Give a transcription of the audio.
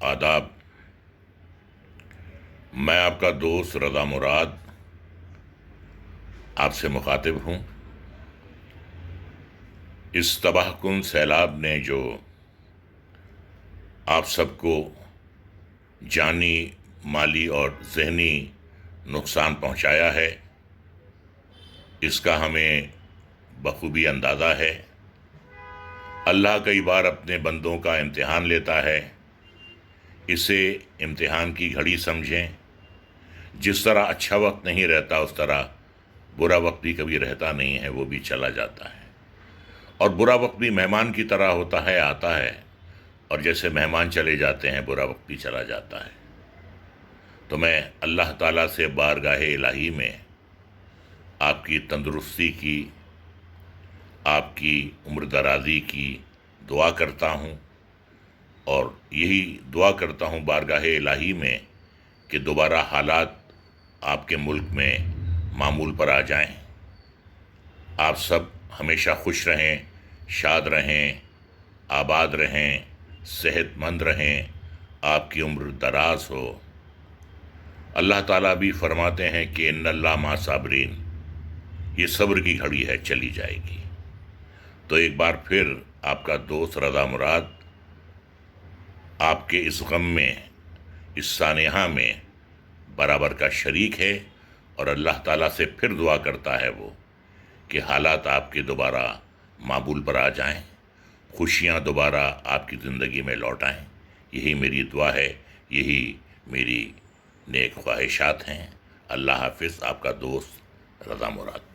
آداب۔ میں آپ کا دوست رضا مراد آپ سے مخاطب ہوں۔ اس تباہ کن سیلاب نے جو آپ سب کو جانی، مالی اور ذہنی نقصان پہنچایا ہے، اس کا ہمیں بخوبی اندازہ ہے۔ اللہ کئی بار اپنے بندوں کا امتحان لیتا ہے، اسے امتحان کی گھڑی سمجھیں۔ جس طرح اچھا وقت نہیں رہتا، اس طرح برا وقت بھی کبھی رہتا نہیں ہے، وہ بھی چلا جاتا ہے۔ اور برا وقت بھی مہمان کی طرح ہوتا ہے، آتا ہے، اور جیسے مہمان چلے جاتے ہیں برا وقت بھی چلا جاتا ہے۔ تو میں اللہ تعالیٰ سے بارگاہ الہی میں آپ کی تندرستی کی، آپ کی عمر درازی کی دعا کرتا ہوں، اور یہی دعا کرتا ہوں بارگاہ الہی میں کہ دوبارہ حالات آپ کے ملک میں معمول پر آ جائیں، آپ سب ہمیشہ خوش رہیں، شاد رہیں، آباد رہیں، صحت مند رہیں، آپ کی عمر دراز ہو۔ اللہ تعالیٰ بھی فرماتے ہیں کہ ان اللہ مع صابرین، یہ صبر کی گھڑی ہے، چلی جائے گی۔ تو ایک بار پھر آپ کا دوست رضا مراد آپ کے اس غم میں، اس سانحہ میں برابر کا شریک ہے، اور اللہ تعالیٰ سے پھر دعا کرتا ہے وہ کہ حالات آپ کے دوبارہ معمول پر آ جائیں، خوشیاں دوبارہ آپ کی زندگی میں لوٹ آئیں۔ یہی میری دعا ہے، یہی میری نیک خواہشات ہیں۔ اللہ حافظ، آپ کا دوست رضا مراد۔